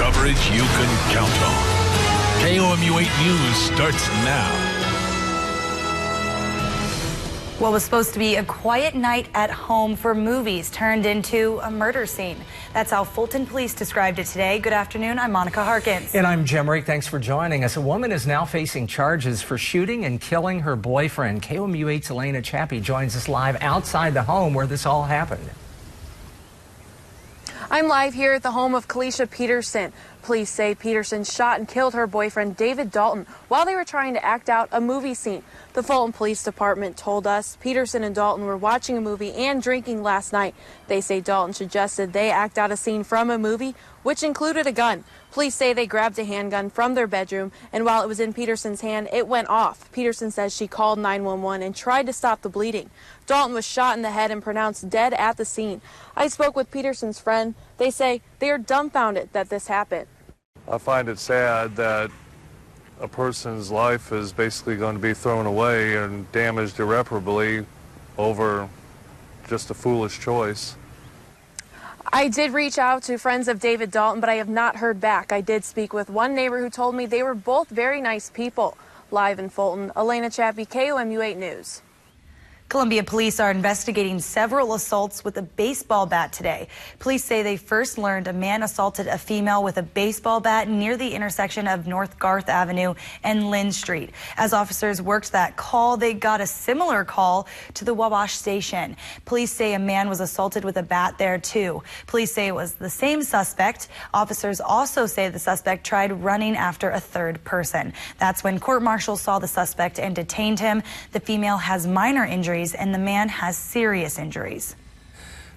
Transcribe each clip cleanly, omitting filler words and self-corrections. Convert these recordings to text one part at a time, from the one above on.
Coverage you can count on. KOMU 8 News starts now. What was supposed to be a quiet night at home for movies turned into a murder scene. That's how Fulton Police described it today. Good afternoon, I'm Monica Harkins. And I'm Jim Reek. Thanks for joining us. A woman is now facing charges for shooting and killing her boyfriend. KOMU 8's Elena Chappie joins us live outside the home where this all happened. I'm live here at the home of Kalisha Peterson. Police say Peterson shot and killed her boyfriend, David Dalton, while they were trying to act out a movie scene. The Fulton Police Department told us Peterson and Dalton were watching a movie and drinking last night. They say Dalton suggested they act out a scene from a movie, which included a gun. Police say they grabbed a handgun from their bedroom, and while it was in Peterson's hand, it went off. Peterson says she called 911 and tried to stop the bleeding. Dalton was shot in the head and pronounced dead at the scene. I spoke with Peterson's friend. They say they are dumbfounded that this happened. I find it sad that a person's life is basically going to be thrown away and damaged irreparably over just a foolish choice. I did reach out to friends of David Dalton, but I have not heard back. I did speak with one neighbor who told me they were both very nice people. Live in Fulton, Elena Chappie, KOMU 8 News. Columbia police are investigating several assaults with a baseball bat today. Police say they first learned a man assaulted a female with a baseball bat near the intersection of North Garth Avenue and Lynn Street. As officers worked that call, they got a similar call to the Wabash station. Police say a man was assaulted with a bat there too. Police say it was the same suspect. Officers also say the suspect tried running after a third person. That's when court marshals saw the suspect and detained him. The female has minor injuries and the man has serious injuries.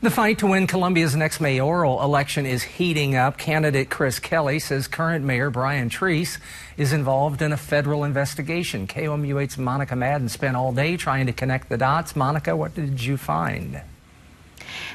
The fight to win Columbia's next mayoral election is heating up. Candidate Chris Kelly says current mayor Brian Treese is involved in a federal investigation. KOMU 8's Monica Madden spent all day trying to connect the dots. Monica, what did you find?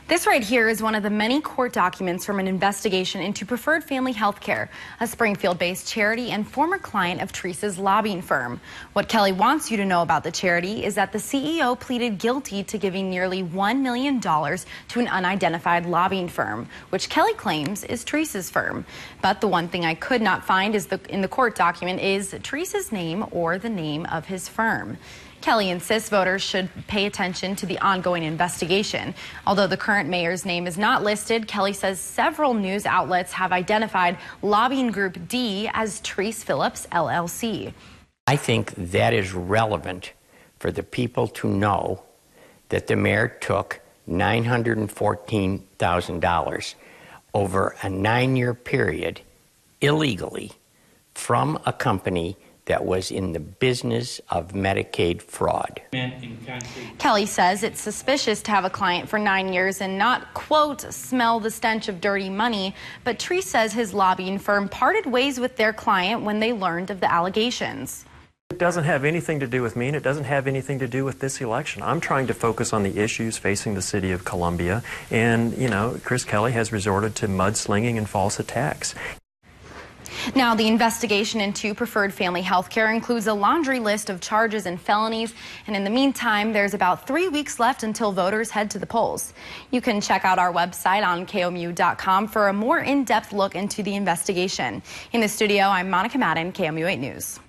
This right here is one of the many court documents from an investigation into Preferred Family Healthcare, a Springfield-based charity and former client of Treese's lobbying firm. What Kelly wants you to know about the charity is that the CEO pleaded guilty to giving nearly $1 million to an unidentified lobbying firm, which Kelly claims is Treese's firm. But the one thing I could not find in the court document is Treese's name or the name of his firm. Kelly insists voters should pay attention to the ongoing investigation. Although the current mayor's name is not listed, Kelly says several news outlets have identified lobbying group D as Treese Phillips, LLC. I think that is relevant for the people to know that the mayor took $914,000 over a 9-year period illegally from a company that was in the business of Medicaid fraud. Kelly says it's suspicious to have a client for 9 years and not, quote, smell the stench of dirty money. But Treese says his lobbying firm parted ways with their client when they learned of the allegations. It doesn't have anything to do with me, and it doesn't have anything to do with this election. I'm trying to focus on the issues facing the city of Columbia. And, you know, Chris Kelly has resorted to mudslinging and false attacks. Now, the investigation into Preferred Family Healthcare includes a laundry list of charges and felonies. And in the meantime, there's about 3 weeks left until voters head to the polls. You can check out our website on KOMU.com for a more in-depth look into the investigation. In the studio, I'm Monica Madden, KOMU 8 News.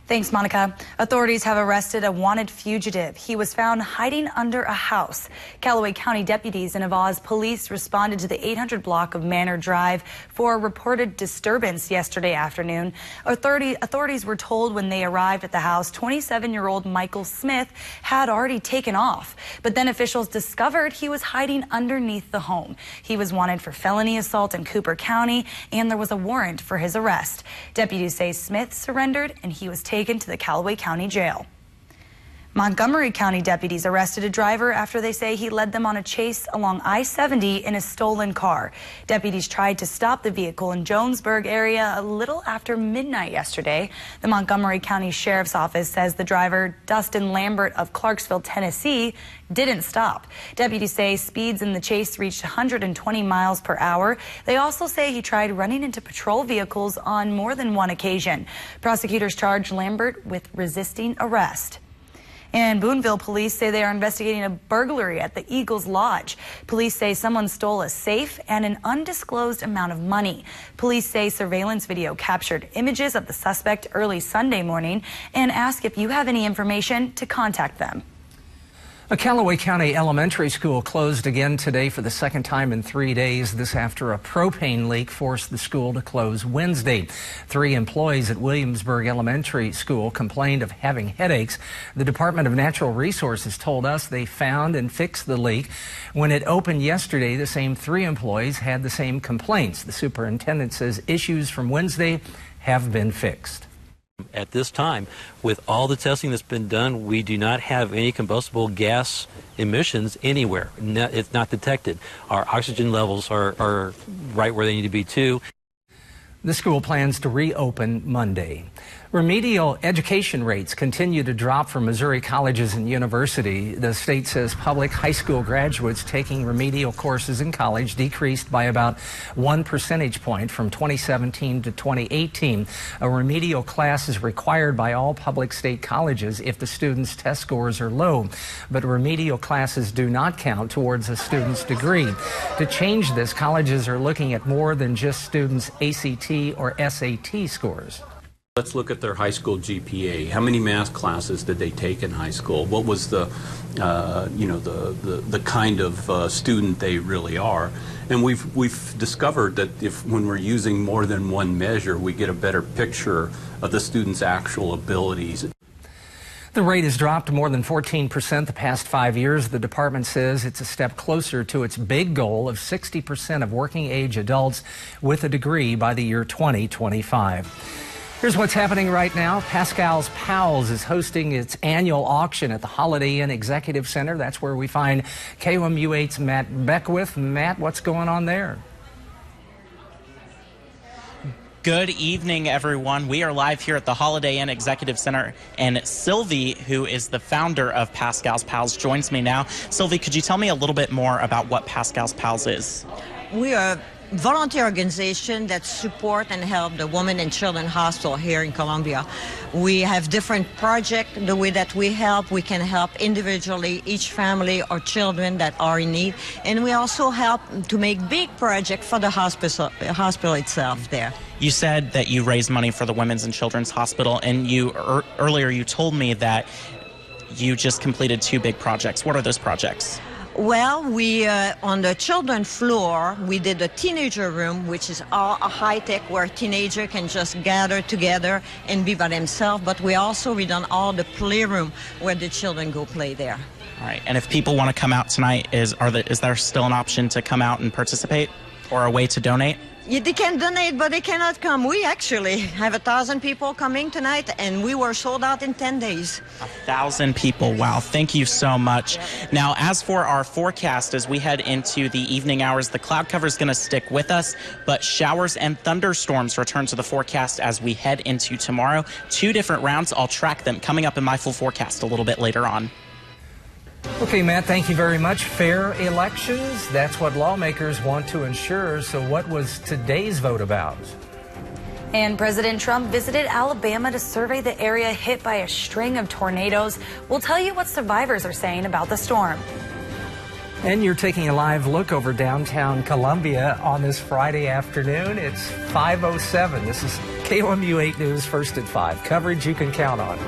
Thanks, Monica. Authorities have arrested a wanted fugitive. He was found hiding under a house. Callaway County deputies and Avaz police responded to the 800 block of Manor Drive for a reported disturbance yesterday afternoon. Authorities were told when they arrived at the house, 27-year-old Michael Smith had already taken off. But then officials discovered he was hiding underneath the home. He was wanted for felony assault in Cooper County, and there was a warrant for his arrest. Deputies say Smith surrendered and he was taken to the Callaway County Jail. Montgomery County deputies arrested a driver after they say he led them on a chase along I-70 in a stolen car. Deputies tried to stop the vehicle in Jonesburg area a little after midnight yesterday. The Montgomery County Sheriff's Office says the driver, Dustin Lambert of Clarksville, Tennessee, didn't stop. Deputies say speeds in the chase reached 120 miles per hour. They also say he tried running into patrol vehicles on more than one occasion. Prosecutors charged Lambert with resisting arrest. And Boonville police say they are investigating a burglary at the Eagles Lodge. Police say someone stole a safe and an undisclosed amount of money. Police say surveillance video captured images of the suspect early Sunday morning and ask if you have any information to contact them. A Callaway County elementary school closed again today for the second time in 3 days. This after a propane leak forced the school to close Wednesday. 3 employees at Williamsburg Elementary School complained of having headaches. The Department of Natural Resources told us they found and fixed the leak. When it opened yesterday, the same 3 employees had the same complaints. The superintendent says issues from Wednesday have been fixed. At this time, with all the testing that's been done, we do not have any combustible gas emissions anywhere. It's not detected. Our oxygen levels are right where they need to be, too. The school plans to reopen Monday. Remedial education rates continue to drop for Missouri colleges and universities. The state says public high school graduates taking remedial courses in college decreased by about 1 percentage point from 2017 to 2018. A remedial class is required by all public state colleges if the student's test scores are low, but remedial classes do not count towards a student's degree. To change this, colleges are looking at more than just students' ACT or SAT scores. Let's look at their high school GPA. How many math classes did they take in high school? What was the kind of student they really are? And we've discovered that when we're using more than one measure, we get a better picture of the student's actual abilities. The rate has dropped more than 14% the past 5 years. The department says it's a step closer to its big goal of 60% of working age adults with a degree by the year 2025. Here's what's happening right now. Pascal's Pals is hosting its annual auction at the Holiday Inn Executive Center. That's where we find KOMU 8's Matt Beckwith. Matt, what's going on there? Good evening, everyone. We are live here at the Holiday Inn Executive Center, and Sylvie, who is the founder of Pascal's Pals, joins me now. Sylvie, could you tell me a little bit more about what Pascal's Pals is? We are a volunteer organization that support and help the Women and Children Hospital here in Columbia. We have different projects. The way that we can help individually each family or children that are in need, and we also help to make big projects for the hospital itself there. You said that you raise money for the Women's and Children's Hospital, and earlier you told me that you just completed 2 big projects. What are those projects? Well, we on the children's floor, we did a teenager room, which is all a high-tech where teenagers can just gather together and be by themselves. But we also redone all the playroom where the children go play there. All right. And if people want to come out tonight, is there still an option to come out and participate, or a way to donate? Yeah, they can donate, but they cannot come. We actually have 1,000 people coming tonight, and we were sold out in 10 days. 1,000 people. Wow. Thank you so much. Yep. Now, as for our forecast, as we head into the evening hours, the cloud cover is going to stick with us, but showers and thunderstorms return to the forecast as we head into tomorrow. 2 different rounds. I'll track them coming up in my full forecast a little bit later on. Okay, Matt, thank you very much. Fair elections, that's what lawmakers want to ensure. So what was today's vote about? And President Trump visited Alabama to survey the area hit by a string of tornadoes. We'll tell you what survivors are saying about the storm. And you're taking a live look over downtown Columbia on this Friday afternoon. It's 5:07. This is KOMU 8 News, First at 5. Coverage you can count on.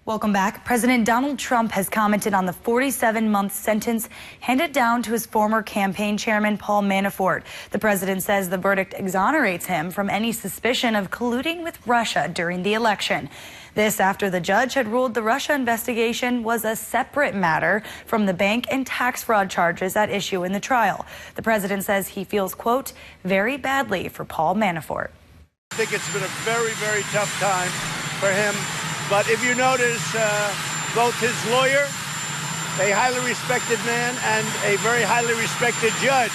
Welcome back. President Donald Trump has commented on the 47-month sentence handed down to his former campaign chairman, Paul Manafort. The president says the verdict exonerates him from any suspicion of colluding with Russia during the election. This after the judge had ruled the Russia investigation was a separate matter from the bank and tax fraud charges at issue in the trial. The president says he feels, quote, very badly for Paul Manafort. I think it's been a very, very tough time for him. But if you notice, both his lawyer, a highly respected man, and a very highly respected judge.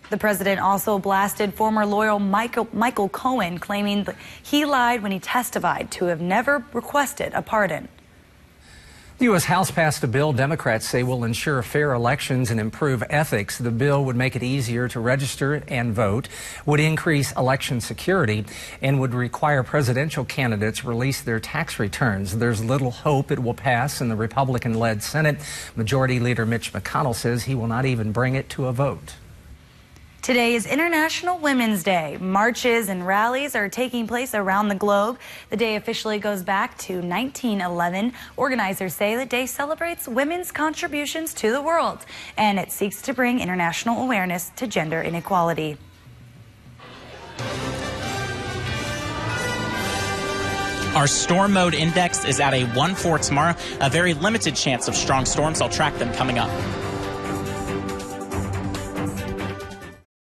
The president also blasted former lawyer Michael Cohen, claiming that he lied when he testified to have never requested a pardon. The U.S. House passed a bill Democrats say will ensure fair elections and improve ethics. The bill would make it easier to register and vote, would increase election security, and would require presidential candidates release their tax returns. There's little hope it will pass in the Republican-led Senate. Majority Leader Mitch McConnell says he will not even bring it to a vote. Today is International Women's Day. Marches and rallies are taking place around the globe. The day officially goes back to 1911. Organizers say the day celebrates women's contributions to the world, and it seeks to bring international awareness to gender inequality. Our storm mode index is at a 1 for tomorrow. A very limited chance of strong storms. I'll track them coming up.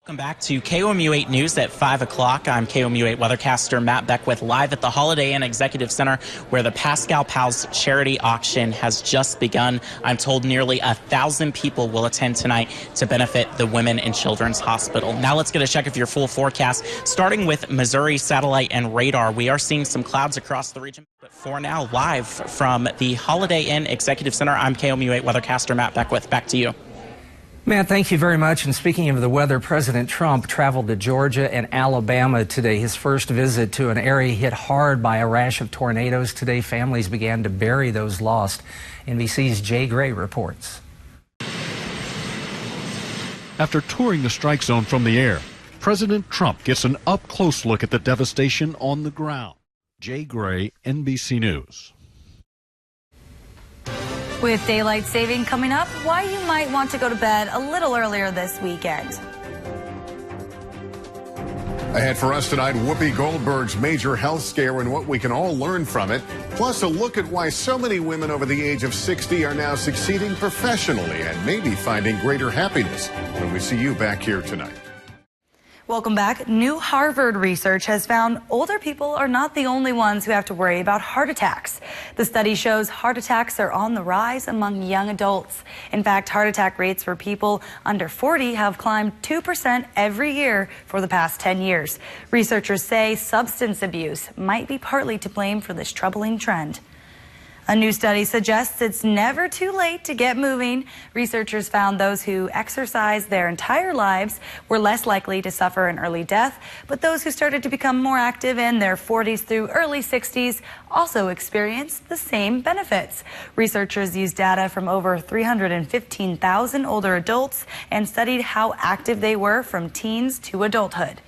Welcome back to KOMU 8 News at 5 o'clock. I'm KOMU 8 weathercaster Matt Beckwith live at the Holiday Inn Executive Center where the Pascal Pals charity auction has just begun. I'm told nearly 1,000 people will attend tonight to benefit the Women and Children's Hospital. Now let's get a check of your full forecast. Starting with Missouri satellite and radar, we are seeing some clouds across the region. But for now, live from the Holiday Inn Executive Center, I'm KOMU 8 weathercaster Matt Beckwith. Back to you. Matt, thank you very much. And speaking of the weather, President Trump traveled to Georgia and Alabama today, his first visit to an area hit hard by a rash of tornadoes. Today, families began to bury those lost. NBC's Jay Gray reports. After touring the strike zone from the air, President Trump gets an up-close look at the devastation on the ground. Jay Gray, NBC News. With daylight saving coming up, why you might want to go to bed a little earlier this weekend. Ahead for us tonight, Whoopi Goldberg's major health scare and what we can all learn from it. Plus, a look at why so many women over the age of 60 are now succeeding professionally and maybe finding greater happiness when we see you back here tonight. Welcome back. New Harvard research has found older people are not the only ones who have to worry about heart attacks. The study shows heart attacks are on the rise among young adults. In fact, heart attack rates for people under 40 have climbed 2% every year for the past 10 years. Researchers say substance abuse might be partly to blame for this troubling trend. A new study suggests it's never too late to get moving. Researchers found those who exercised their entire lives were less likely to suffer an early death, but those who started to become more active in their 40s through early 60s also experienced the same benefits. Researchers used data from over 315,000 older adults and studied how active they were from teens to adulthood.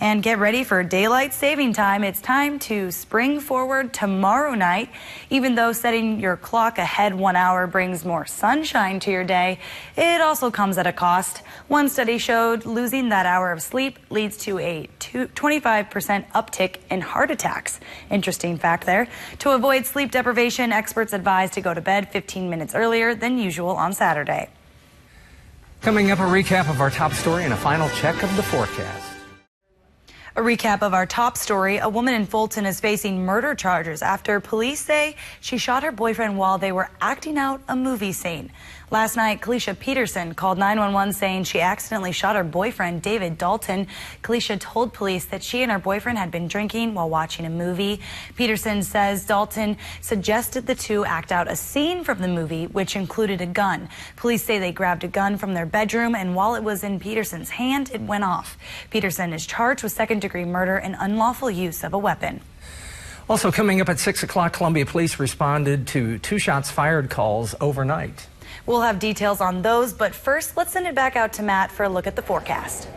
And get ready for daylight saving time. It's time to spring forward tomorrow night. Even though setting your clock ahead 1 hour brings more sunshine to your day, it also comes at a cost. One study showed losing that hour of sleep leads to a 25% uptick in heart attacks. Interesting fact there. To avoid sleep deprivation, experts advise to go to bed 15 minutes earlier than usual on Saturday. Coming up, a recap of our top story and a final check of the forecast. A recap of our top story. A woman in Fulton is facing murder charges after police say she shot her boyfriend while they were acting out a movie scene. Last night, Kalisha Peterson called 911 saying she accidentally shot her boyfriend, David Dalton. Kalisha told police that she and her boyfriend had been drinking while watching a movie. Peterson says Dalton suggested the two act out a scene from the movie, which included a gun. Police say they grabbed a gun from their bedroom, and while it was in Peterson's hand, it went off. Peterson is charged with second-degree murder and unlawful use of a weapon. Also coming up at 6 o'clock, Columbia police responded to 2 shots fired calls overnight. We'll have details on those, but first, let's send it back out to Matt for a look at the forecast.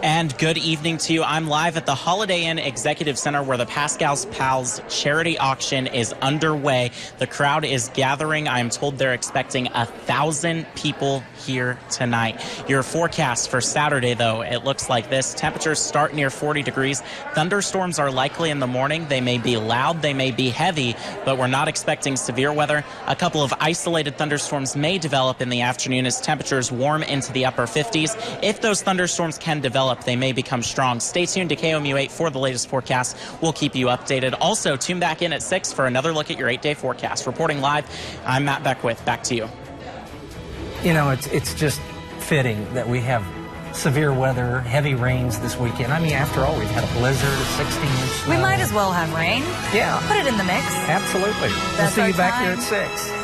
And good evening to you. I'm live at the Holiday Inn Executive Center where the Pascal's Pals charity auction is underway. The crowd is gathering. I am told they're expecting 1,000 people here tonight. Your forecast for Saturday, though, it looks like this. Temperatures start near 40 degrees. Thunderstorms are likely in the morning. They may be loud, they may be heavy, but we're not expecting severe weather. A couple of isolated thunderstorms may develop in the afternoon as temperatures warm into the upper 50s. If those thunderstorms can develop, they may become strong. Stay tuned to KOMU 8 for the latest forecast. We'll keep you updated. Also, tune back in at 6 for another look at your 8-day forecast. Reporting live, I'm Matt Beckwith. Back to you. You know, it's just fitting that we have severe weather, heavy rains this weekend. I mean, after all, we've had a blizzard, a 16-inch snow. We might as well have rain. Yeah. Put it in the mix. Absolutely. That's we'll see our you back time. here at 6.